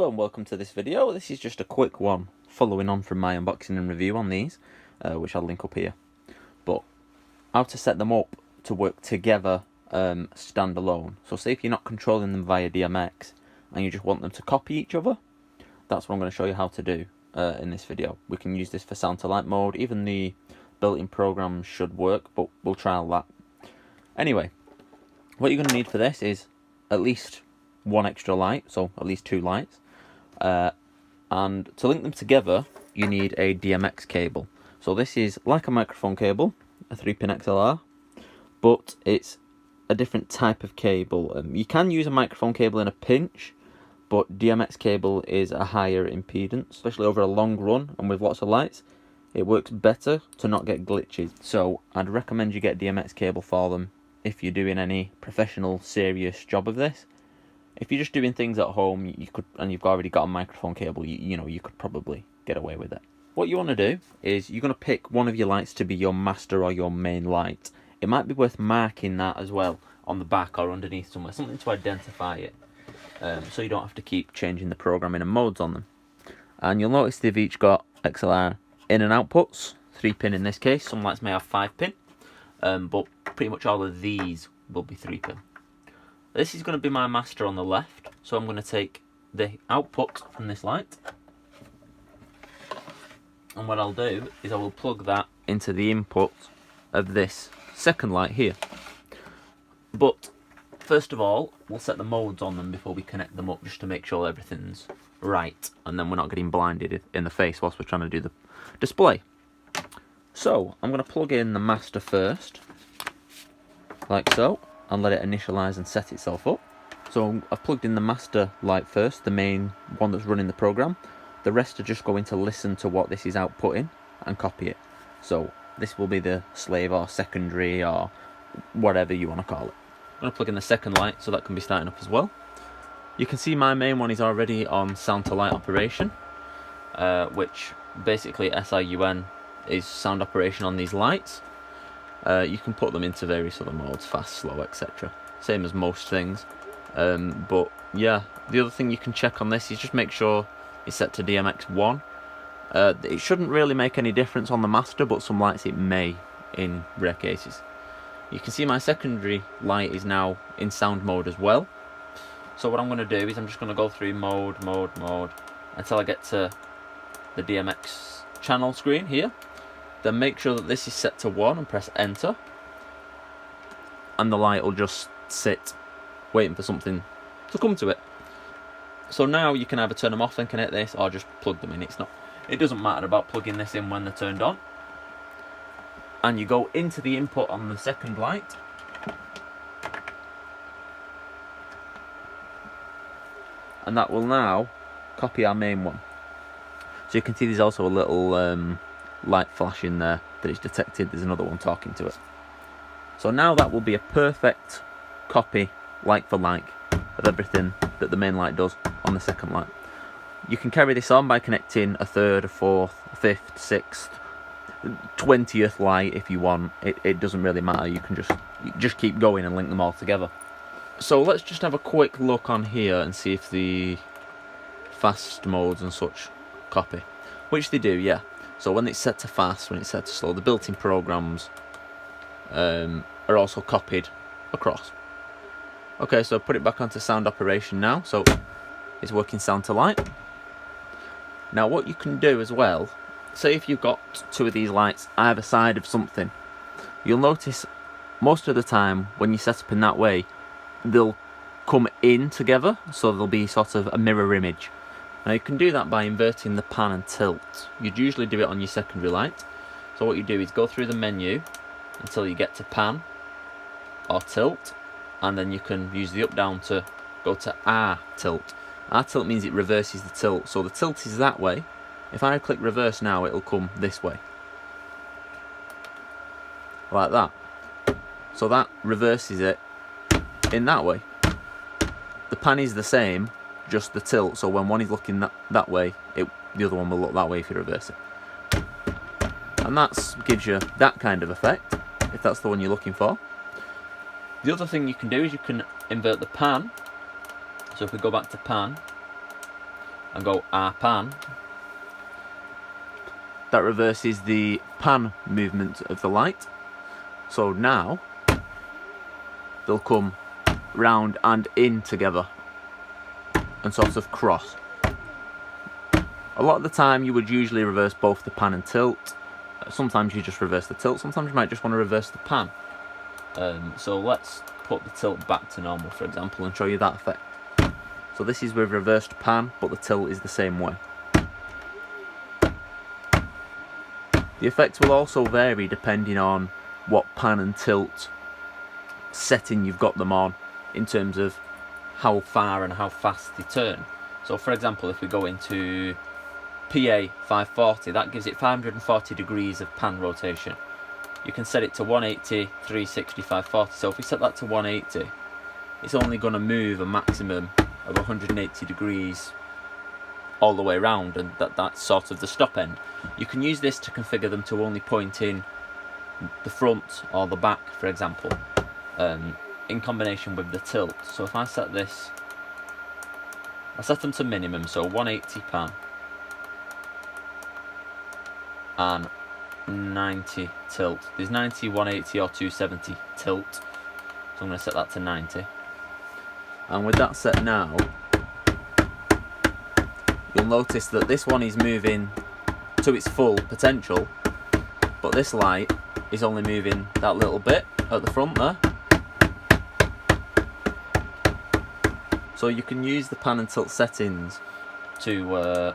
Hello and welcome to this video. This is just a quick one following on from my unboxing and review on these, which I'll link up here. But how to set them up to work together standalone. So say if you're not controlling them via DMX and you just want them to copy each other, that's what I'm going to show you how to do in this video. We can use this for sound to light mode. Even the built-in program should work, but we'll trial that. Anyway, what you're going to need for this is at least one extra light, so at least 2 lights, and to link them together you need a DMX cable. So this is like a microphone cable, a 3-pin XLR, but it's a different type of cable. You can use a microphone cable in a pinch, but DMX cable is a higher impedance, especially over a long run and with lots of lights. It works better to not get glitches, so I'd recommend you get DMX cable for them if you're doing any professional serious job of this. If you're just doing things at home, you could, and you've already got a microphone cable, you know, you could probably get away with it. What you want to do is you're going to pick one of your lights to be your master or your main light. It might be worth marking that as well on the back or underneath somewhere, something to identify it, so you don't have to keep changing the programming and modes on them. And you'll notice they've each got XLR in and outputs, 3-pin in this case. Some lights may have 5-pin, but pretty much all of these will be 3-pin. This is going to be my master on the left, so I'm going to take the output from this light, and what I'll do is I will plug that into the input of this second light here. But first of all, we'll set the modes on them before we connect them up, just to make sure everything's right, and then we're not getting blinded in the face whilst we're trying to do the display. So I'm going to plug in the master first, like so, and let it initialize and set itself up. So I've plugged in the master light first, the main one that's running the program. The rest are just going to listen to what this is outputting and copy it. So this will be the slave or secondary or whatever you want to call it. I'm going to plug in the second light so that can be starting up as well. You can see my main one is already on sound to light operation, which basically SIUN is sound operation on these lights. You can put them into various other modes, fast, slow, etc. Same as most things. But yeah, the other thing you can check on this is just make sure it's set to DMX1. It shouldn't really make any difference on the master, but some lights it may in rare cases. You can see my secondary light is now in sound mode as well. So what I'm going to do is I'm just going to go through mode until I get to the DMX channel screen here. Then make sure that this is set to 1 and press enter, and the light will just sit waiting for something to come to it. So now you can either turn them off and connect this, or just plug them in. It doesn't matter about plugging this in when they're turned on. And you go into the input on the second light, and that will now copy our main one. So you can see there's also a little light flash in there that it's detected there's another one talking to it. So now that will be a perfect copy, like for like, of everything that the main light does on the second light. You can carry this on by connecting a 3rd, a 4th, a 5th, 6th, 20th light if you want. It doesn't really matter. You can just keep going and link them all together. So let's just have a quick look on here and see if the fast modes and such copy, which they do, yeah. So when it's set to fast, when it's set to slow, the built-in programs are also copied across. Okay, so put it back onto sound operation now, so it's working sound to light. Now what you can do as well, say if you've got 2 of these lights either side of something, you'll notice most of the time when you set up in that way, they'll come in together, so there'll be sort of a mirror image. Now you can do that by inverting the pan and tilt. You'd usually do it on your secondary light. So what you do is go through the menu until you get to pan or tilt, and then you can use the up down to go to R tilt. R tilt means it reverses the tilt. So the tilt is that way. If I click reverse now, it'll come this way. Like that. So that reverses it in that way. The pan is the same, just the tilt, so when one is looking that way, the other one will look that way if you reverse it. And that gives you that kind of effect, if that's the one you're looking for. The other thing you can do is you can invert the pan. So if we go back to pan, and go R pan, that reverses the pan movement of the light. So now they'll come round and in together and sort of cross. A lot of the time you would usually reverse both the pan and tilt. Sometimes you just reverse the tilt, sometimes you might just want to reverse the pan. So let's put the tilt back to normal, for example, and show you that effect. So this is with reversed pan, but the tilt is the same way. The effects will also vary depending on what pan and tilt setting you've got them on, in terms of how far and how fast they turn. So for example, if we go into PA 540, that gives it 540 degrees of pan rotation. You can set it to 180, 360, 540. So if we set that to 180, it's only going to move a maximum of 180 degrees all the way around, and that's sort of the stop end. You can use this to configure them to only point in the front or the back, for example, in combination with the tilt. So if I set this, I set them to minimum, so 180 pan and 90 tilt. There's 90, 180 or 270 tilt, so I'm going to set that to 90. And with that set now, you'll notice that this one is moving to its full potential, but this light is only moving that little bit at the front there. So you can use the pan and tilt settings to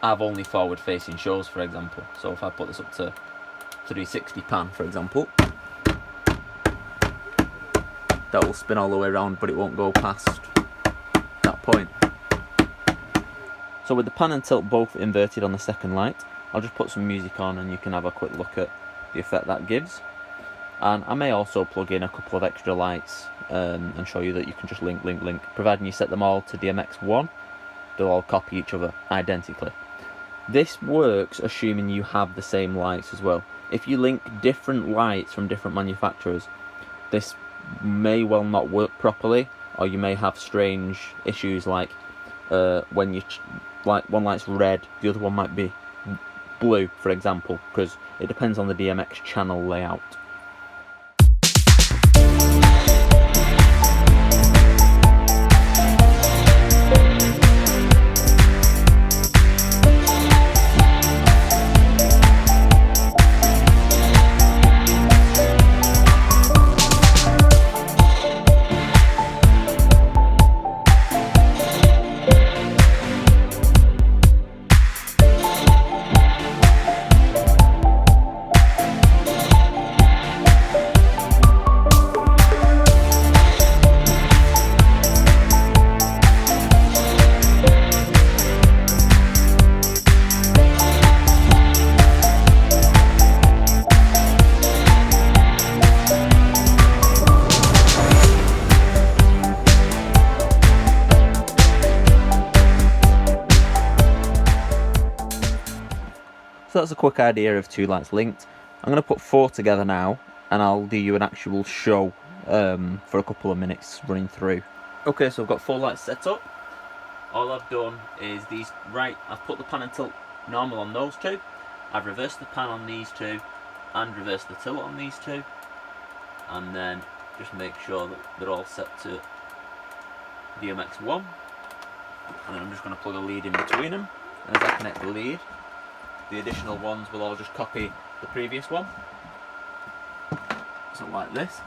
have only forward facing shows, for example. So if I put this up to 360 pan, for example, that will spin all the way around, but it won't go past that point. So with the pan and tilt both inverted on the second light, I'll just put some music on and you can have a quick look at the effect that gives. And I may also plug in a couple of extra lights and show you that you can just link, providing you set them all to DMX1, they'll all copy each other identically. This works assuming you have the same lights as well. If you link different lights from different manufacturers, this may well not work properly, or you may have strange issues like when you like one light's red, the other one might be blue, for example, because it depends on the DMX channel layout. So that's a quick idea of two lights linked. I'm going to put 4 together now, and I'll do you an actual show for a couple of minutes running through. Okay, so I've got 4 lights set up. All I've done is I've put the pan and tilt normal on those 2. I've reversed the pan on these 2 and reversed the tilt on these 2. And then just make sure that they're all set to DMX1. And then I'm just going to plug a lead in between them. And as I connect the lead, the additional ones will all just copy the previous one. So like this.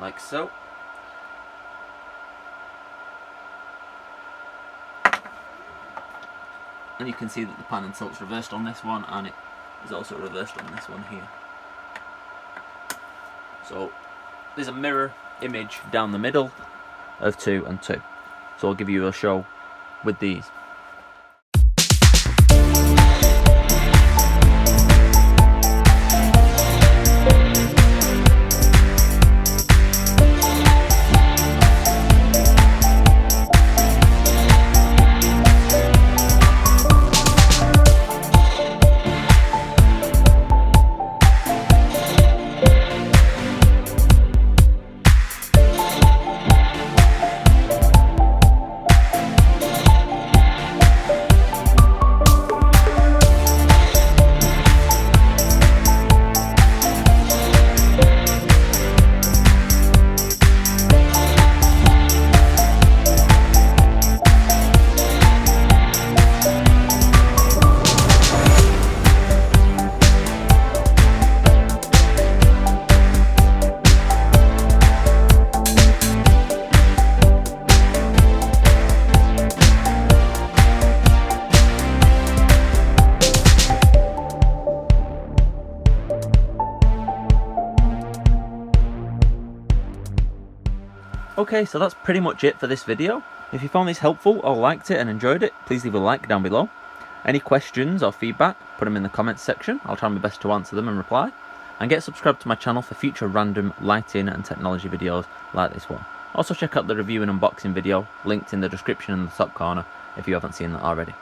Like so. And you can see that the pan and tilt's reversed on this one, and it is also reversed on this one here. So there's a mirror image down the middle of 2 and 2. So I'll give you a show with these. Okay, so that's pretty much it for this video. If you found this helpful or liked it and enjoyed it, please leave a like down below. Any questions or feedback, put them in the comments section. I'll try my best to answer them and reply. And get subscribed to my channel for future random lighting and technology videos like this one. Also check out the review and unboxing video, linked in the description in the top corner if you haven't seen that already.